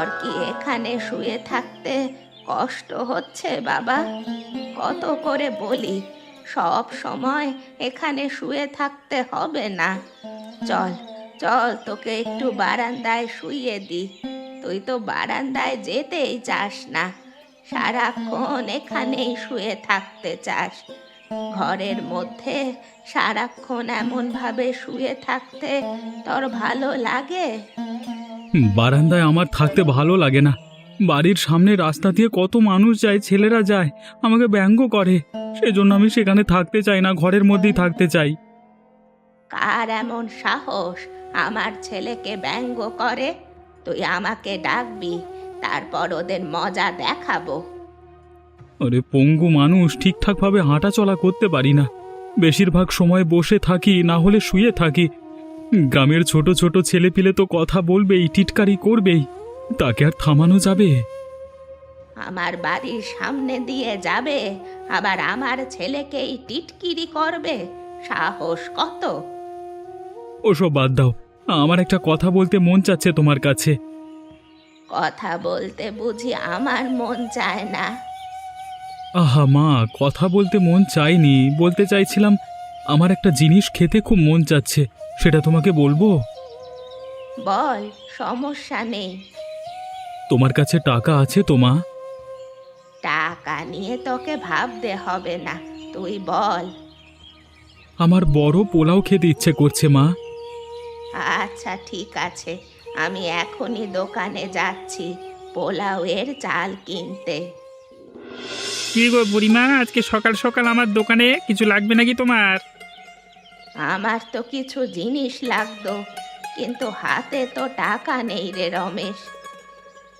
তোর কি এখানে শুয়ে থাকতে কষ্ট হচ্ছে বাবা? কত করে বলি, সব সময় এখানে শুয়ে থাকতে হবে না। চল চল, তোকে একটু বারান্দায় শুইয়ে দি। তুই তো বারান্দায় যেতেই চাস না, সারাক্ষণ এখানেই শুয়ে থাকতে চাস। ঘরের মধ্যে সারাক্ষণ এমন ভাবে শুয়ে থাকতে তোর ভালো লাগে? বারান্দায় আমার থাকতে ভালো লাগে না। বাড়ির সামনে রাস্তা দিয়ে কত মানুষ যায়, ছেলেরা যায়, আমাকে ব্যঙ্গ করে। সেজন্য আমি সেখানে থাকতে চাই না, ঘরের মধ্যেই থাকতে চাই। কার এমন সাহস আমার ছেলেকে ব্যঙ্গ করে? তুই আমাকে ডাকবি, তারপর ওদের মজা দেখাবো। আরে পঙ্গু মানুষ, ঠিকঠাকভাবে হাঁটা চলা করতে পারি না। বেশিরভাগ সময় বসে থাকি, না হলে শুয়ে থাকি। গ্রামের ছোট ছোট ছেলেপিলে তো কথা বলবেই, টিটকারি করবেই, তাকে আর থামানো যাবে? আমার বাড়ির সামনে দিয়ে যাবে, আবার আমার ছেলেকেই টিটকিরি করবে? সাহস কত! ওসব বাদ দাও, আমার একটা কথা বলতে মন চাচ্ছে তোমার কাছে। কথা বলতে বুঝি আমার মন চায় না? আহা মা, কথা বলতে মন চাইনি, বলতে চাইছিলাম আমার একটা জিনিস খেতে খুব মন চাচ্ছে, সেটা তোমাকে বলবো? বল, সমস্যা নেই। তোমার কাছে টাকা আছে তো মা? টাকা নিয়ে তোকে ভাবতে হবে না, তুই বল। আমার বড় পোলাও খেতে ইচ্ছে করছে মা। আচ্ছা ঠিক আছে, আমি এখনই দোকানে যাচ্ছি পোলাওয়ের চাল কিনতে। কি গো বুড়িমা, আজকে সকাল সকাল আমার দোকানে কিছু লাগবে নাকি তোমার? আমার তো কিছু জিনিস লাগতো, কিন্তু হাতে তো টাকা নেই রে রমেশ।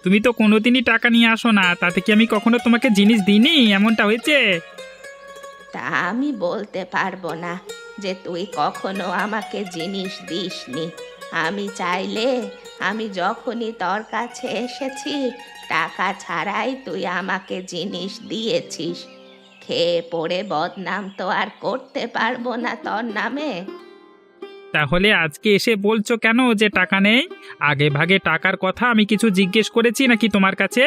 তুমি তো কোনোদিনই টাকা নিয়ে আসো না, তাতে কি আমি কখনো তোমাকে জিনিস দিইনি? এমনটা হয়েছে? তা আমি বলতে পারবো না যে তুই কখনো আমাকে জিনিস দিসনি। আমি চাইলে আমি যখনই তোর কাছে এসেছি টাকা ছাড়াই তুই আমাকে জিনিস দিয়েছিস। খেয়ে পড়ে বদনাম তো আর করতে পারবো না তোর নামে। তাহলে আজকে এসে বলছো কেন যে টাকা নেই? আগে ভাগে টাকার কথা আমি কিছু জিজ্ঞেস করেছি নাকি তোমার কাছে?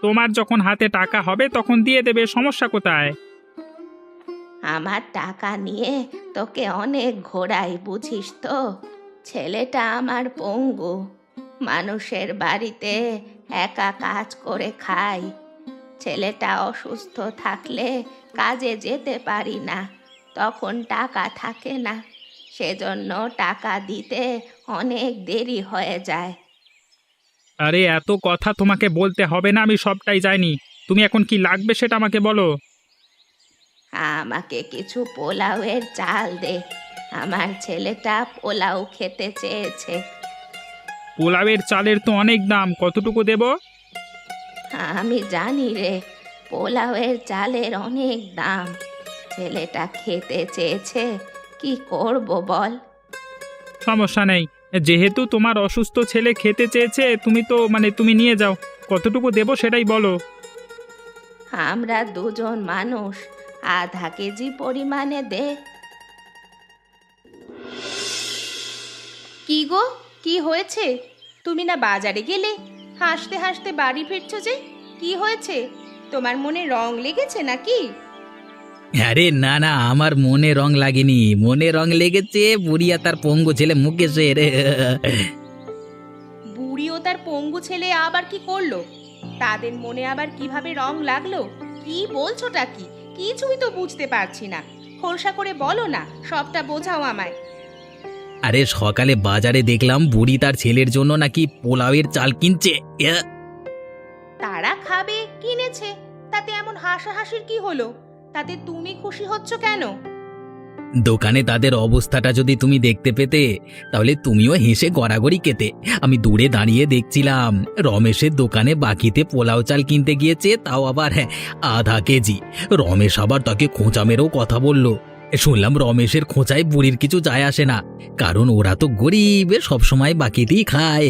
তোমার যখন হাতে টাকা হবে তখন দিয়ে দেবে, সমস্যা কোথায়? আমার টাকা নিয়ে তোকে অনেক ঘোরাই, বুঝিস তো? ছেলেটা আমার পঙ্গু, মানুষের বাড়িতে একা কাজ করে খাই। ছেলেটা অসুস্থ থাকলে কাজে যেতে পারি না, তখন টাকা থাকে না, সেজন্য টাকা দিতে অনেক দেরি হয়ে যায়। আরে এত কথা তোমাকে বলতে হবে না, আমি সবটাই জানি। তুমি এখন কি লাগবে সেটা আমাকে বলো। আমাকে কিছু পোলাওয়ের চাল দে, আমার ছেলেটা পোলাও খেতে চেয়েছে। পোলাওয়ের চালের তো অনেক দাম, কতটুকু দেব? আমি জানি রে, পোলাওয়ের চালের অনেক দাম। ছেলেটা খেতে চেয়েছে, কি করব বল? সমস্যা নেই, যেহেতু তোমার অসুস্থ ছেলে খেতে চেয়েছে, তুমি তো তুমি নিয়ে যাও। কতটুকু দেবো সেটাই বলো। আমরা দুজন মানুষ, আধা কেজি পরিমাণে দে। কি গো, কি হয়েছে? তুমি না বাজারে গেলে, হাসতে হাসতে বাড়ি ফিরছো যে? কি হয়েছে? তোমার মনে রং লেগেছে নাকি? আরে না না, আমার মনে রং লাগেনি, মনে রং লেগেছে বুড়িয়া তার পঙ্গু ছেলে মুকেশের। বুড়ি ও তার পঙ্গু ছেলে আবার কি করলো? তাদের মনে আবার কিভাবে রং লাগলো? কি বলছোটা কি? কিছুই তো বুঝতে পারছি না। খোলসা করে বলো না, সবটা বোঝাও আমায়। আরে সকালে বাজারে দেখলাম বুড়ি তার ছেলের জন্য নাকি পোলাওয়ের চাল কিনছে। তারা খাবে, কিনেছে, তাতে এমন হাসাহাসির কি হলো? তাতে তুমি খুশি হচ্ছ কেন? দোকানে তাদের অবস্থাটা যদি তুমি দেখতে পেতে, তাহলে তুমিও হেসে গড়াগড়ি খেতে। আমি দূরে দাঁড়িয়ে দেখছিলাম, রমেশের দোকানে বাকিতে পোলাও চাল কিনতে গিয়েছে, তাও আবার আধা কেজি। রমেশ আবার তাকে খোঁচা মেরেও কথা বলল। শুনলাম রমেশের খোঁচায় বুড়ির কিছু যায় আসে না, কারণ ওরা তো গরিব, সবসময় বাকিতেই খায়।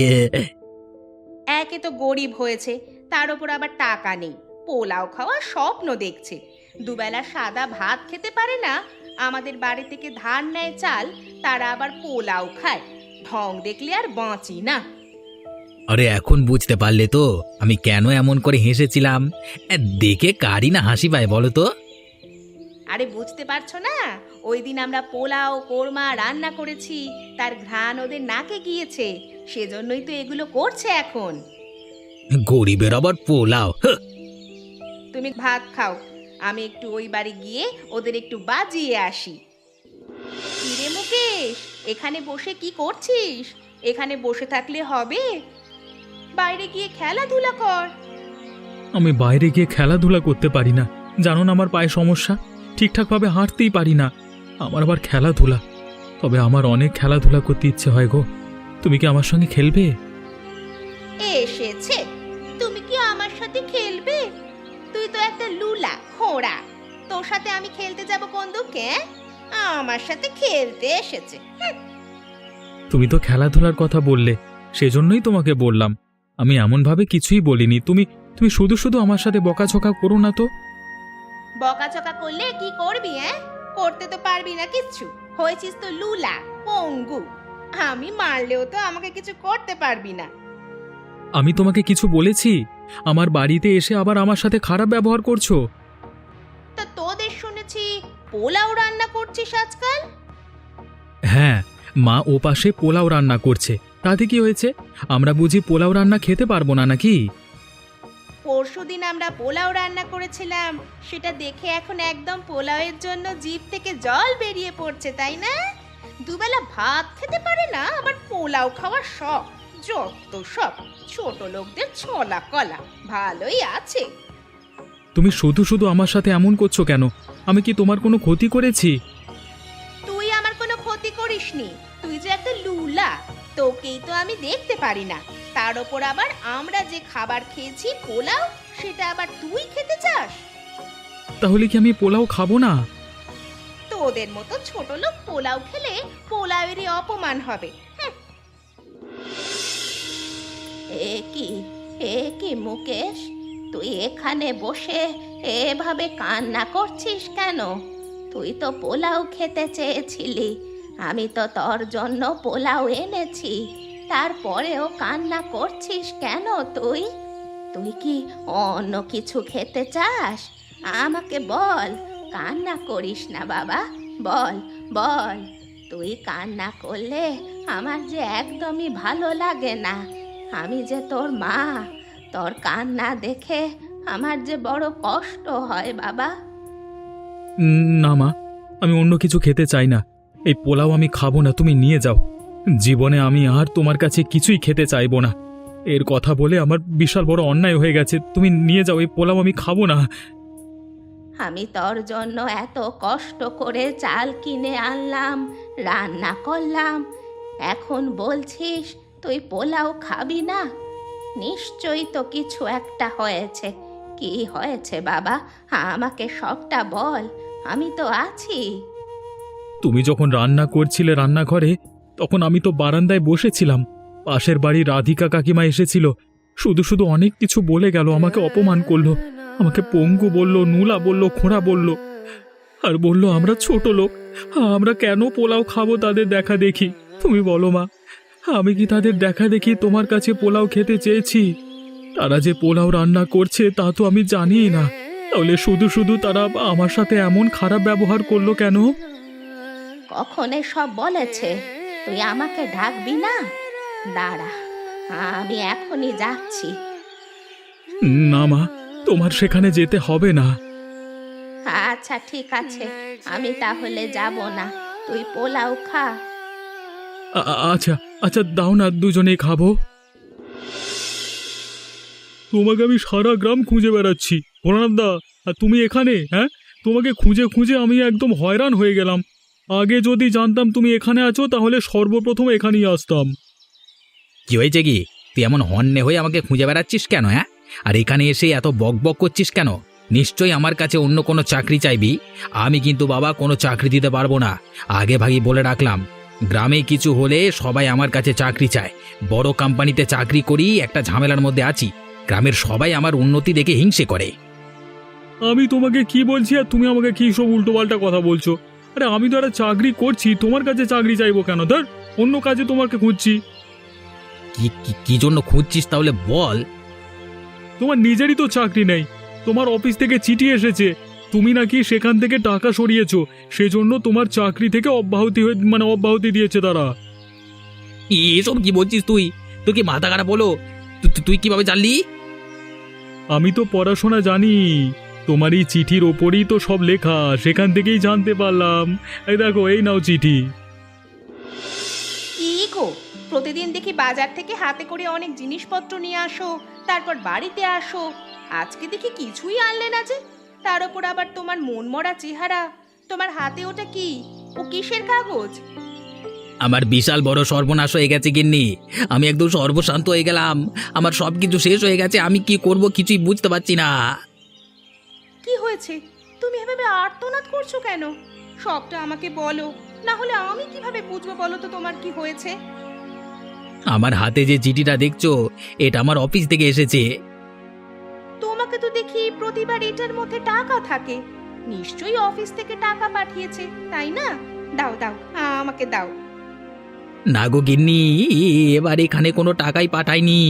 একে তো গরিব হয়েছে, তার ওপর আবার টাকা নেই, পোলাও খাওয়ার স্বপ্ন দেখছে। দুবেলা সাদা ভাত খেতে পারে না, আমাদের বাড়ি থেকে ধার নেয় চাল, তারা আবার পোলাও খায়। ঢং দেখলে আর বাঁচি না। আরে এখন বুঝতে পারলে তো আমি কেন এমন করে হেসেছিলাম? দেখে কারই না হাসি পায় বলো তো? আরে বুঝতে পারছো না, ওই দিন আমরা পোলাও কোরমা রান্না করেছি, তার ঘ্রাণ ওদের নাকে গিয়েছে, সেজন্যই তো এগুলো করছে এখন। গরিবের আবার পোলাও, হাহ! তুমি ভাত খাও, আমি একটু ওই বাড়ি গিয়ে ওদের একটু বাজিয়ে আসি। কিরে মুকেশ, এখানে বসে কি করছিস? এখানে বসে থাকলে হবে? বাইরে গিয়ে খেলাধুলা কর। আমি বাইরে গিয়ে খেলাধুলা করতে পারি না, জানো না আমার পায়ে সমস্যা, ঠিকঠাকভাবে হাঁটতেই পারি না, আমার আবার খেলাধুলা। তবে আমার অনেক খেলাধুলা করতে ইচ্ছে হয় গো, তুমি কি আমার সঙ্গে খেলবে? এসেছে, তুমি কি আমার সাথে খেলবে? তুই তো একটা লুলা খোড়া, তোর সাথে আমি খেলতে যাব কোন দুঃখে? আমার সাথে খেলতে এসেছে। তুমি তো খেলাধুলার কথা বললে, সেজন্যই তোমাকে বললাম। আমি এমনভাবে কিছুই বলিনি, তুমি তুমি শুধু শুধু আমার সাথে বকাঝকা করো না তো। বকাচকা করলে কি করবি? করতে তো পারবি না কিচ্ছু, হয়েছিস তো লুলা পঙ্গু। আমি মারলেও তো আমাকে কিছু করতে পারবি না। আমি তোমাকে কিছু বলেছি? আমার বাড়িতে এসে আবার আমার সাথে খারাপ ব্যবহার করছো। তা তোদের শুনেছি পোলাও রান্না করছিস আজকাল। হ্যাঁ, মা ও পাশে পোলাও রান্না করছে, তাতে কি হয়েছে? আমরা বুঝি পোলাও রান্না খেতে পারবো না নাকি? পরশুদিন আমরা পোলাও রান্না করেছিলাম, সেটা দেখে এখন একদম পোলাওয়ের জন্য জিভ থেকে জল বেরিয়ে পড়ছে, তাই না? দুবেলা ভাত খেতে পারে না, আবার পোলাও খাওয়ার শখ। যত সব ছোট লোকদের ছলা কলা। ভালোই আছে। তুমি শুধু শুধু আমার সাথে এমন করছো কেন? আমি কি তোমার কোনো ক্ষতি করেছি? তুই আমার কোনো ক্ষতি করিসনি, তুই যে একটা লুলা, তোকেই তো আমি দেখতে পারি না। তার ওপর আবার আমরা যে খাবার খেয়েছি পোলাও, সেটা আবার তুই খেতে চাস? তাহলে কি আমি পোলাও খাবো না? তোদের মতো ছোট লোক পোলাও খেলে পোলাওয়েরই অপমান হবে। এ কি মুকেশ, তুই এখানে বসে এভাবে কান্না করছিস কেন? তুই তো পোলাও খেতে চেয়েছিলি, আমি তো তোর জন্য পোলাও এনেছি, তারপরেও কান্না করছিস কেন? তুই তুই কি অন্য কিছু খেতে চাস? আমাকে বল, কান্না করিস না বাবা, বল বল। তুই কান্না করলে আমার যে একদমই ভালো লাগে না। আমি যে তোর মা, তোর কান্না দেখে আমার যে বড় কষ্ট হয় বাবা। না মা, আমি অন্য কিছু খেতে চাই না, এই পোলাও আমি খাবো না, তুমি নিয়ে যাও। জীবনে আমি আর তোমার কাছে কিছুই খেতে চাইবো না। এর কথা বলে আমার বিশাল বড় অন্যায় হয়ে গেছে, তুমি নিয়ে যাও, এই পোলাও আমি খাবো না। আমি তোর জন্য এত কষ্ট করে চাল কিনে আনলাম, রান্না করলাম, এখন বলছিস তুই পোলাও খাবি না? নিশ্চয়ই তো কিছু একটা হয়েছে। কি হয়েছে বাবা, আমাকে সবটা বল, আমি তো আছি। তুমি যখন রান্না করছিলে রান্নাঘরে, তখন আমি তো বারান্দায় বসেছিলাম। পাশের বাড়ির রাধিকা কাকিমা এসেছিল, শুধু শুধু অনেক কিছু বলে গেল, আমাকে অপমান করলো, আমাকে পঙ্গু বলল, নুলা বলল, খোঁড়া বলল, আর বলল আমরা ছোট লোক, আমরা কেন পোলাও খাবো তাদের দেখা দেখি। তুমি বলো মা, আমি কি তাদের দেখা দেখি তোমার কাছে পোলাও খেতে চেয়েছি? তারা যে পোলাও রান্না করছে তা তো আমি জানিই না, তাহলে শুধু শুধু তারা আমার সাথে এমন খারাপ ব্যবহার করলো কেন? কখন এসব বলেছে? তুই আমাকে ডাকবি না? দাঁড়া, আমি এখনই যাচ্ছি। না মা, তোমার সেখানে যেতে হবে না। আচ্ছা ঠিক আছে, আমি তাহলে যাব না, তুই পোলাও খা। আচ্ছা আচ্ছা, দাও না, দুজনেই খাবো। তোমাকে আমি সারা গ্রাম খুঁজে বেড়াচ্ছি ভোলানাথদা, আর তুমি এখানে? হ্যাঁ, তোমাকে খুঁজে খুঁজে আমি একদম হয়রান হয়ে গেলাম। আগে যদি জানতাম তুমি এখানে আছো, তাহলে সর্বপ্রথম এখানেই আসতাম। কি হয়েছে কি? তুই এমন হন্যে হয়ে আমাকে খুঁজে বেড়াচ্ছিস কেন? হ্যাঁ, আর এখানে এসে এত বক বক করছিস কেন? নিশ্চয়ই আমার কাছে অন্য কোনো চাকরি চাইবি। আমি কিন্তু বাবা কোনো চাকরি দিতে পারবো না, আগে ভাগে বলে রাখলাম। গ্রামে কিছু হলে সবাই আমার কাছে চাকরি চায়। বড় কোম্পানিতে চাকরি করি, একটা ঝামেলার মধ্যে আছি, গ্রামের সবাই আমার উন্নতি দেখে হিংসে করে। আমি তোমাকে কি বলছি আর তুমি আমাকে কি সব উল্টোপাল্টা কথা বলছো? আরে আমি তো একটা চাকরি করছি, তোমার কাছে চাকরি চাইবো কেন? ধর, অন্য কাজে তোমাকে খুঁজছি। কি কি জন্য খুঁজছিস তাহলে বল। তোমার নিজেরই তো চাকরি নেই, তোমার অফিস থেকে চিঠি এসেছে তুমি নাকি সেখান থেকে টাকা সরিয়েছো, সেজন্য তোমার চাকরি থেকে অব্যাহতি দিয়েছে তারা। এসব কি বলছিস তুই? তুই কি মাথা খারাপ হলো? তুই কিভাবে জানলি? আমি তো পড়াশোনা জানি, তোমার এই চিঠির ওপরই তো সব লেখা, সেখান থেকেই জানতে পারলাম। এই দেখো, এই নাও চিঠি। কি গো, প্রতিদিন দেখি বাজার থেকে হাতে করে অনেক জিনিসপত্র নিয়ে আসো, তারপর বাড়িতে আসো। আজকে দেখি কিছুই আনলে না যে, তার উপর আবার তোমার মন মরা চেহারা। তোমার হাতে ওটা কি? ও কিসের কাগজ? আমার বিশাল বড় সর্বনাশ হয়ে গেছে গিন্নি। আমি একদম সর্বশান্ত হয়ে গেলাম। আমার সব কিছু শেষ হয়ে গেছে। আমি কি করব কিছুই বুঝতে পারছি না। কি হয়েছে? তুমি এভাবে আর্তনাদ করছো কেন? সবটা আমাকে বলো, না হলে আমি কিভাবে বুঝবো বলো তো তোমার কি হয়েছে? আমার হাতে যে চিঠিটা দেখছো, এটা আমার অফিস থেকে এসেছে। তোমাকে তো দেখি প্রতিবার এটার মধ্যে টাকা থাকে, নিশ্চয়ই অফিস থেকে টাকা পাঠিয়েছে, তাই না? দাও দাও, আমাকে দাও। না গো গিন্নি, এবার এখানে কোনো টাকাই পাঠায়নি।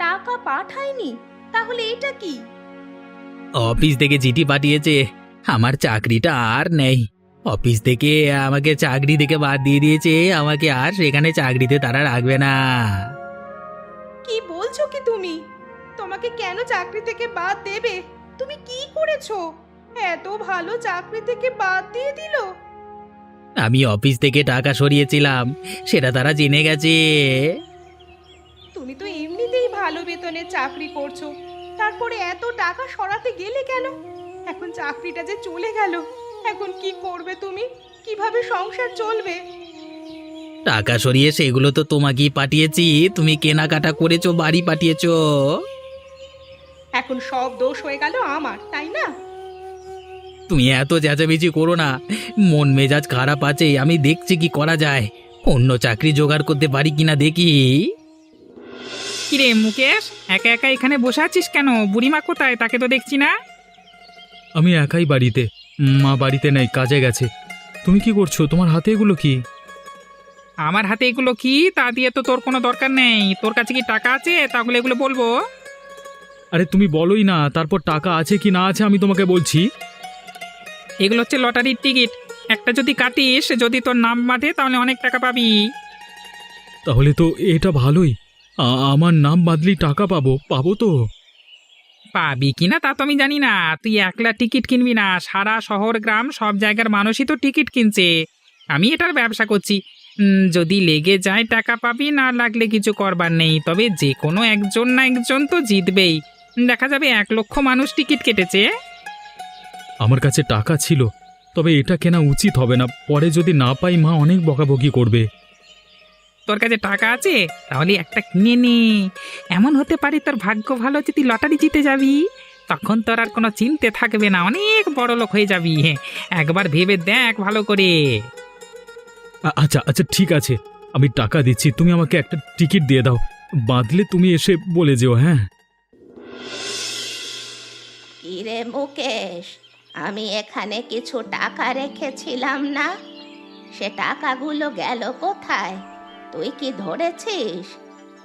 টাকা পাঠায়নি? তাহলে এটা কি? অফিস থেকে চিঠি পাঠিয়েছে। আমার চাকরিটা আর নেই। অফিস থেকে আমাকে চাকরি থেকে বাদ দিয়ে দিয়েছে। আমাকে আর সেখানে চাকরিতে তারা রাখবে না। কি বলছো কি তুমি? তোমাকে কেন চাকরি থেকে বাদ দেবে? তুমি কি করেছো? এত ভালো চাকরি থেকে বাদ দিয়ে দিল? আমি অফিস থেকে টাকা সরিয়েছিলাম, সেটা তারা জেনে গেছে। তুমি তো এমনিতেই ভালো বেতনে চাকরি করছো, তারপরে এত টাকা সরাতে গেলে কেন? এখন চাকরিটা যে চলে গেল, এখন কি করবে তুমি? কিভাবে সংসার চলবে? টাকা সরিয়ে সেগুলো তো তোমাকেই পাঠিয়েছি। তুমি কেনাকাটা করেছো, বাড়ি পাঠিয়েছো। এখন সব দোষ হয়ে গেল আমার, তাই না? তুমি এত চেঁচামেচি করো না। মন মেজাজ খারাপ আছে, আমি দেখছি কি করা যায়। অন্য চাকরি জোগাড় করতে পারি কিনা দেখি। কিরে মুকেশ, একা একা এখানে বসে আছিস কেন? বুড়িমা কোথায়? তাকে তো দেখছি না। আমি একাই বাড়িতে, মা বাড়িতে নেই, কাজে গেছে। তুমি কি করছো? তোমার হাতে এগুলো কি? আমার হাতে এগুলো কি? তা দিয়ে তো তোর কোনো দরকার নেই। তোর কাছে কি টাকা আছে? তাহলে এগুলো বলবো। আরে তুমি বলোই না, তারপর টাকা আছে কি না আছে আমি তোমাকে বলছি। এগুলো হচ্ছে লটারির টিকিট। একটা যদি কাটিস, যদি তোর নাম বাঁধে, তাহলে অনেক টাকা পাবি। তাহলে তো এটা ভালোই, আমার নাম বাদলি টাকা পাবো তো। পাবি কিনা তা তো আমি জানি না। তুই একলা টিকিট কিনবি না, সারা শহর গ্রাম সব জায়গার মানুষই তো টিকিট কিনছে। আমি এটার ব্যবসা করছি। যদি লেগে যায় টাকা পাবি, না লাগলে কিছু করবার নেই। তবে যে কোনো একজন না একজন তো জিতবেই। দেখা যাবে 1,00,000 মানুষ টিকিট কেটেছে। আমার কাছে টাকা ছিল, তবে এটা কেনা উচিত হবে না। পরে যদি না পাই, মা অনেক বকাবকি করবে। তোর কাছে টাকা আছে, তাহলে একটা কিনে নে। এমন হতে পারে তোর ভাগ্য ভালো, যদি লটারি জিতে যাবি, তখন তোর আর কোনো চিন্তা থাকবে না, অনেক বড় লোক হয়ে যাবি। একবার ভেবে দেখ ভালো করে। আচ্ছা আচ্ছা, ঠিক আছে, আমি টাকা দিচ্ছি, তুমি আমাকে একটা টিকিট দিয়ে দাও। বাদলে তুমি এসে বলে যেও। হ্যাঁ। কিরে মুকেশ, আমি এখানে কিছু টাকা রেখেছিলাম না? সে টাকাগুলো গেল কোথায়? তুই কি ধরেছিস?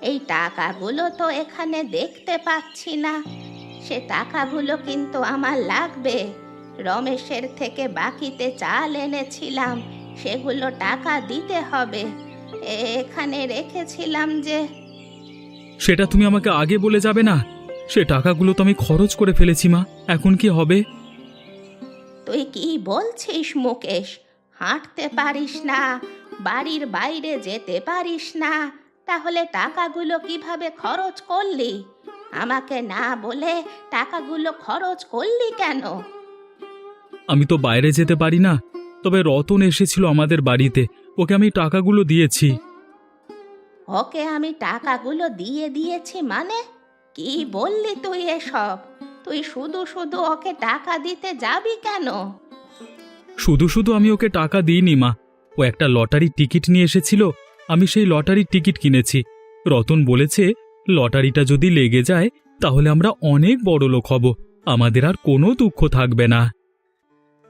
এই টাকাগুলো তো এখানে দেখতে পাচ্ছি না। সে টাকাগুলো কিন্তু আমার লাগবে। রমেশের থেকে বাকিতে চাল এনেছিলাম, সেগুলো টাকা দিতে হবে। এখানে রেখেছিলাম যে। সেটা তুমি আমাকে আগে বলে যাবে না? সে টাকাগুলো তো আমি খরচ করে ফেলেছি মা, এখন কি হবে? তুই কি বলছিস মুকেশ? হাঁটতে পারিস না, বাড়ির বাইরে যেতে পারিস না, তাহলে টাকাগুলো কিভাবে খরচ করলি? আমাকে না বলে টাকাগুলো খরচ করলি কেন? আমি তো বাইরে যেতে পারি না, তবে রতন এসেছিল আমাদের বাড়িতে, ওকে আমি টাকাগুলো দিয়েছি। ওকে আমি টাকাগুলো দিয়ে দিয়েছি মানে? কি বললি তুই এসব? তুই শুধু শুধু ওকে টাকা দিতে যাবি কেন? শুধু শুধু আমি ওকে টাকা দিইনি মা, ও একটা লটারির টিকিট নিয়ে এসেছিল, আমি সেই লটারির টিকিট কিনেছি। রতন বলেছে লটারিটা যদি লেগে যায় তাহলে আমরা অনেক বড় লোক হব, আমাদের আর কোনো দুঃখ থাকবে না।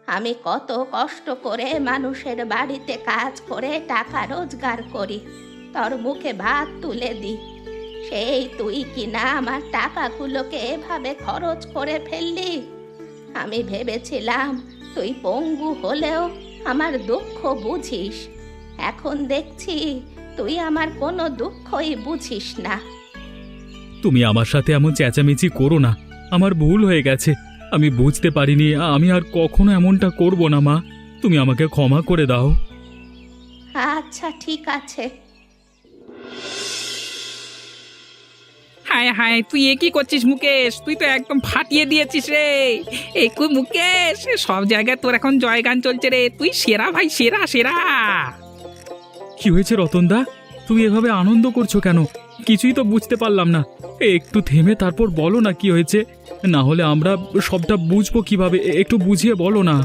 আমি কত কষ্ট করে মানুষের বাড়িতে কাজ করে টাকা রোজগার করি, তোর মুখে ভাত তুলে দি। সেই তুই কি না আমার টাকাগুলোকে এভাবে খরচ করে ফেললি? আমি ভেবেছিলাম তুই পঙ্গু হলেও আমার দুঃখ বুঝিস। এখন দেখছি তুই আমার কোনো দুঃখই বুঝিস না। তুমি আমার সাথে এমন চেঁচামেচি করো না, আমার ভুল হয়ে গেছে। আমি বুঝতে পারিনি, আমি আর কখনো এমনটা করব না মা। তুমি আমাকে ক্ষমা করে দাও। আচ্ছা ঠিক আছে। হায় হায়, তুই এ কি করছিস মুকেশ? তুই তো একদম ফাটিয়ে দিয়েছিস রে। এই কই মুকেশ, সব জায়গায় তোর এখন জয়গান চলছে রে। তুই সেরা ভাই, সেরা সেরা। কি হয়েছে রতনদা? তুমি এভাবে আনন্দ করছো কেন? কিছুই তো বুঝতে পারলাম না। একটু থেমে তারপর বলো না কি হয়েছে, না হলে আমরা সবটা বুঝবো কিভাবে? একটু বুঝিয়ে বলো না।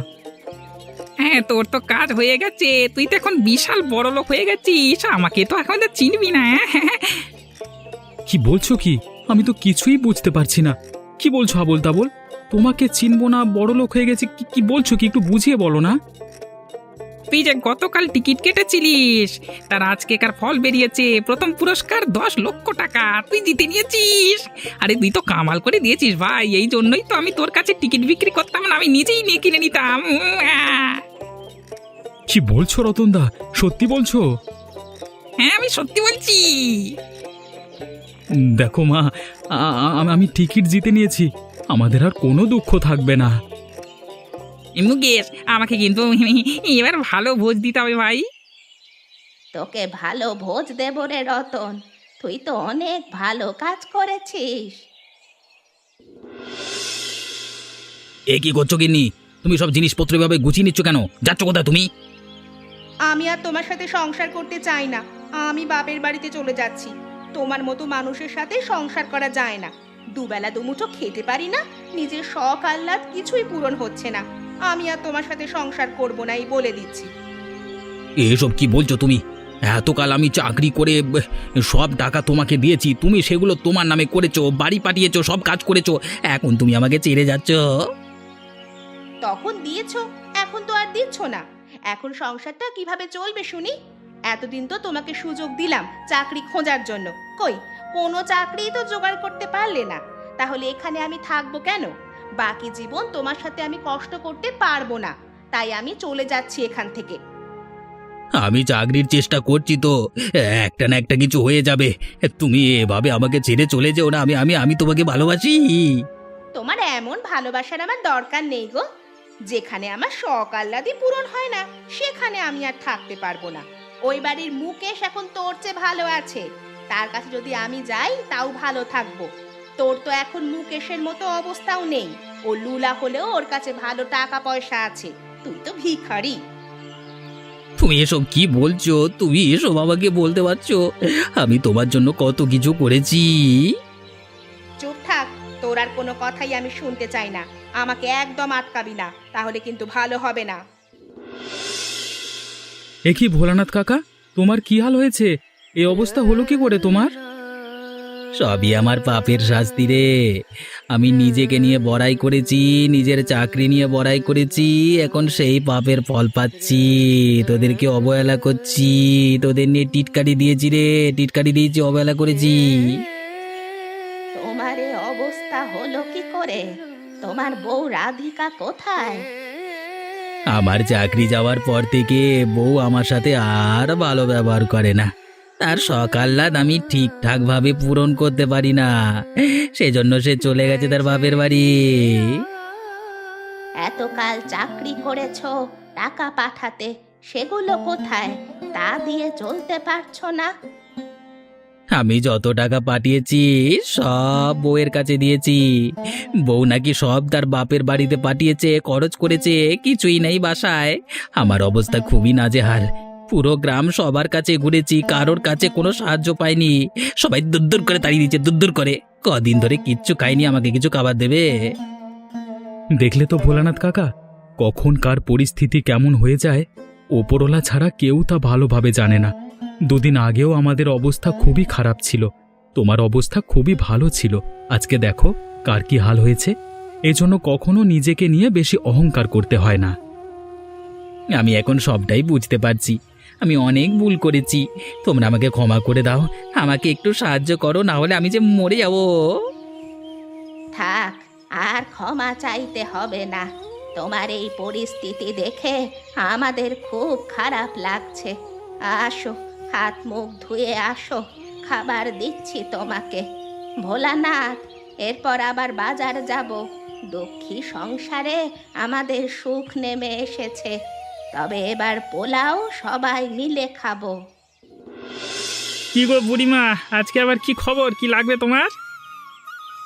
হ্যাঁ, তোর তো কাজ হয়ে গেছে। তুই তো এখন বিশাল বড় লোক হয়ে গেছিস। আমাকে তো এখন আর চিনবি না। কি বলছো কি? আমি তো কিছুই বুঝতে পারছি না। কি বলছো আবোল তাবোল? তোমাকে চিনবো না, বড় লোক হয়ে গেছি? কি বলছো কি? একটু বুঝিয়ে বলো না। তুই যে গতকাল টিকিট কেটেছিলিস, তার আজকেকার ফল বেরিয়েছে। প্রথম পুরস্কার 10 লক্ষ টাকা তুই জিতে নিয়েছিস। আরে তুই তো কামাল করে দিয়েছিস ভাই। এই জন্যই তো আমি তোর কাছে টিকিট বিক্রি করতাম না, আমি নিজেই নিয়ে কিনে নিতাম। কি বলছো রতনদা? সত্যি বলছো? হ্যাঁ, আমি সত্যি বলছি। দেখো মা, আমি টিকিট জিতে নিয়েছি। আমাদের আর কোনো দুঃখ থাকবে না। মুকেশ, আমাকে কিন্তু এবার ভালো ভোজ দিতে হবে ভাই। তোকে ভালো ভোজ দেব রে রতন, তুই তো অনেক ভালো কাজ করেছিস। এ কি করছো গিন্নি? তুমি সব জিনিসপত্র এভাবে গুছিয়ে নিচ্ছ কেন? যাচ্ছ কোথায় তুমি? আমি আর তোমার সাথে সংসার করতে চাই না। আমি বাপের বাড়িতে চলে যাচ্ছি। তোমার মতো মানুষের সাথে সংসার করা যায় না। দুবেলা দুমুঠো খেতে পারি না, নিজের শখ আহ্লাদ কিছুই পূরণ হচ্ছে না। আমি আর তোমার সাথে সংসার করব না, এই বলে দিচ্ছি। এসব কি বলছো তুমি? এতকাল আমি চাকরি করে সব টাকা তোমাকে দিয়েছি, তুমি সেগুলো তোমার নামে করেছো, বাড়ি পাঠিয়েছো, সব কাজ করেছো। এখন তুমি আমাকে ছেড়ে যাচ্ছ? তখন দিয়েছো, এখন তো আর দিচ্ছ না। এখন সংসারটা কিভাবে চলবে শুনি? এতদিন তো তোমাকে সুযোগ দিলাম চাকরি খোঁজার জন্য, কই কোনো চাকরি তো জোগাড় করতে পারলে না। তাহলে এখানে আমি থাকবো কেন? বাকি জীবন তোমার সাথে আমি কষ্ট করতে পারবো না, তাই আমি চলে যাচ্ছি এখান থেকে। আমি চাকরির চেষ্টা করছি তো, একটা না একটা কিছু হয়ে যাবে। তুমি এভাবে আমাকে ছেড়ে চলে যেও না। আমি আমি আমি তোমাকে ভালোবাসি। তোমার এমন ভালোবাসার আমার দরকার নেই গো। যেখানে আমার শখ আহ্লাদই পূরণ হয় না, সেখানে আমি আর থাকতে পারবো না। ওই বাড়ির মুকেশ এখন তোর চেয়ে ভালো আছে। তার কাছে যদি আমি যাই তাও ভালো থাকবো। তোর তো এখন মুকেশের মতো অবস্থাও নেই। ও লুলা হলেও ওর কাছে ভালো টাকা পয়সা আছে, তুই তো ভিখারি। তুমি এসব কি বলছো? তুমি এসব আমাকে বলতে পারছো? আমি তোমার জন্য কত কিছু করেছি। চুপ থাক, তোর আর কোনো কথাই আমি শুনতে চাই না। আমাকে একদম আটকাবি না, তাহলে কিন্তু ভালো হবে না। এ কি ভোলানাথ কাকা, তোমার কি হাল হয়েছে? এই অবস্থা হলো কি করে তোমার? সবই আমার পাপের শাস্তি রে। আমি নিজেকে নিয়ে বড়াই করেছি, নিজের চাকরি নিয়ে বড়াই করেছি, এখন সেই পাপের ফল পাচ্ছি। তোদেরকে অবহেলা করছি, তোদের নিয়ে টিটকারি দিয়েছি রে, টিটকারি দিয়েছি, অবহেলা করেছি। তোমার এ অবস্থা হলো কি করে? তোমার বউ রাধিকা কোথায়? আমার চাকরি যাওয়ার পর থেকে বউ আমার সাথে আর ভালো ব্যবহার করে না। তার সকাল্লাদ আমি ঠিকঠাক ভাবে পূরণ করতে পারি না, সেজন্য সে চলে গেছে তার বাপের বাড়ি। এতকাল চাকরি করেছো টাকা পাঠাতে, সেগুলো কোথায়? তা দিয়ে চলতে পারছো না? আমি যত টাকা পাঠিয়েছি সব বউয়ের কাছে দিয়েছি। বউ নাকি সব তার বাপের বাড়িতে পাঠিয়েছে, খরচ করেছে, কিছুই নেই বাসায়। আমার অবস্থা খুবই নাজেহাল। পুরো গ্রাম সবার কাছে ঘুরেছি, কারোর কাছে কোনো সাহায্য পাইনি। সবাই দূর করে তাড়িয়ে দিচ্ছে, দূর করে। কদিন ধরে কিচ্ছু খাইনি, আমাকে কিছু খাবার দেবে? দেখলে তো ভোলানাথ কাকা, কখন কার পরিস্থিতি কেমন হয়ে যায় ওপরওয়ালা ছাড়া কেউ তা ভালোভাবে জানে না। দুদিন আগেও আমাদের অবস্থা খুবই খারাপ ছিল, তোমার অবস্থা খুবই ভালো ছিল। আজকে দেখো কার কি হাল হয়েছে। এজন্য কখনো নিজেকে নিয়ে বেশি অহংকার করতে হয় না। আমি এখন সবটাই বুঝতে পারছি। আমি অনেক ভুল করেছি। তোমরা আমাকে ক্ষমা করে দাও, আমাকে একটু সাহায্য করো, না হলে আমি যে মরে যাবো। থাক, আর ক্ষমা চাইতে হবে না। তোমার এই পরিস্থিতি দেখে আমাদের খুব খারাপ লাগছে। আসো, হাত মুখ ধুয়ে আসো, খাবার দিচ্ছি তোমাকে। ভোলানাথ, এরপর আবার বাজার যাব। দুঃখী সংসারে আমাদের সুখ নেমে এসেছে, তবে এবার পোলাও সবাই মিলে খাবো। কি গো বুড়িমা, আজকে আবার কি খবর, কি লাগবে তোমার?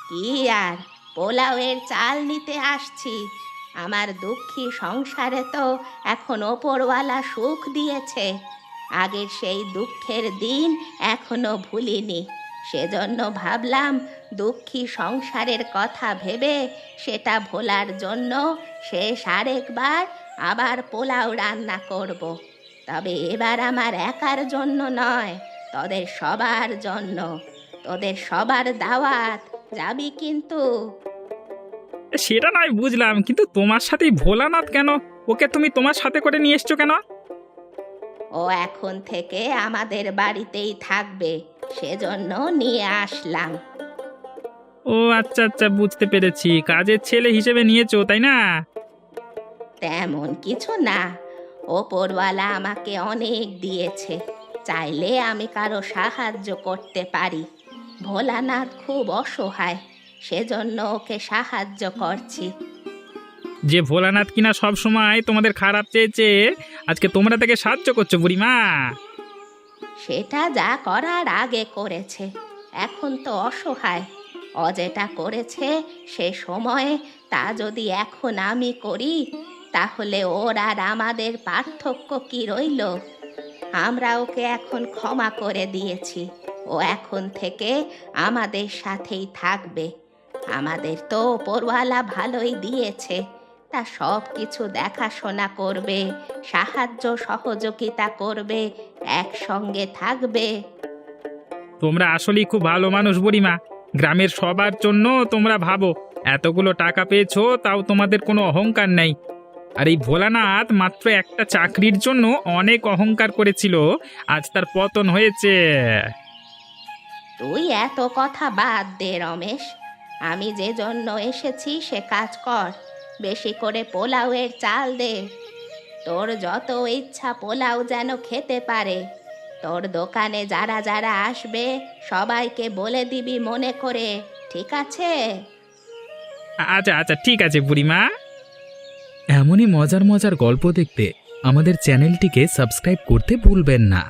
কি আর, পোলাওয়ের চাল নিতে আসছি। আমার দুঃখী সংসারে তো এখন ওপরওয়ালা সুখ দিয়েছে। আগের সেই দুঃখের দিন এখনো ভুলিনি। সেজন্য ভাবলাম দুঃখী সংসারের কথা ভেবে সেটা ভোলার জন্য শেষ আরেকবার আবার পোলাও রান্না করব। তবে এবার আমার একার জন্য নয়, তোদের সবার জন্য। তোদের সবার দাওয়াত, যাবি কিন্তু। সেটা নয় বুঝলাম, কিন্তু তোমার সাথেই ভোলানাথ কেন? ওকে তুমি তোমার সাথে করে নিয়ে এসছো কেন? ও এখন থেকে আমাদের বাড়িতেই থাকবে, সেজন্য নিয়ে আসলাম। ও আচ্ছা আচ্ছা, বুঝতে পেরেছি, কাজের ছেলে হিসেবে নিয়েছো তাই না? তেমন কিছু না, ওপরওয়ালা আমাকে অনেক দিয়েছে, চাইলে আমি কারো সাহায্য করতে পারি। ভোলানাথ খুব অসহায়, সেজন্য ওকে সাহায্য করছি। যে ভোলানাথ কিনা সব সময় তোমাদের খারাপ চেয়েছে, আজকে তোমরা তাকে সাহায্য করছো বুড়িমা। সেটা যা করার আগে করেছে, এখন তো অসহায়। ও যেটা করেছে সে সময়ে, তা যদি এখন আমি করি, তাহলে ওর আর আমাদের পার্থক্য কি রইল? আমরা ওকে এখন ক্ষমা করে দিয়েছি, ও এখন থেকে আমাদের সাথেই থাকবে। আমাদের তো ওপরওয়ালা ভালোই দিয়েছে, তা সব কিছু দেখাশোনা করবে, সাহায্য সহযোগিতা করবে, একসঙ্গে থাকবে। তোমরা আসলেই খুব ভালো মানুষ বুড়িমা। গ্রামের সবার জন্য তোমরা ভাবো। এতগুলো টাকা পেয়েছো, তাও তোমাদের কোনো অহংকার নেই। আর এই ভোলানাথ মাত্র একটা চাকরির জন্য অনেক অহংকার করেছিল, আজ তার পতন হয়েছে। তুই এত কথা বাদ দে রমেশ, আমি যে জন্য এসেছি সে কাজ কর। বেশি করে পোলাওয়ের চাল দে। তোর যত ইচ্ছা পোলাও যেন খেতে পারে। তোর দোকানে যারা যারা আসবে সবাইকে বলে দিবি মনে করে, ঠিক আছে? আচ্ছা আচ্ছা, ঠিক আছে বুড়িমা। এমনই মজার মজার গল্প দেখতে আমাদের চ্যানেলটিকে সাবস্ক্রাইব করতে ভুলবেন না।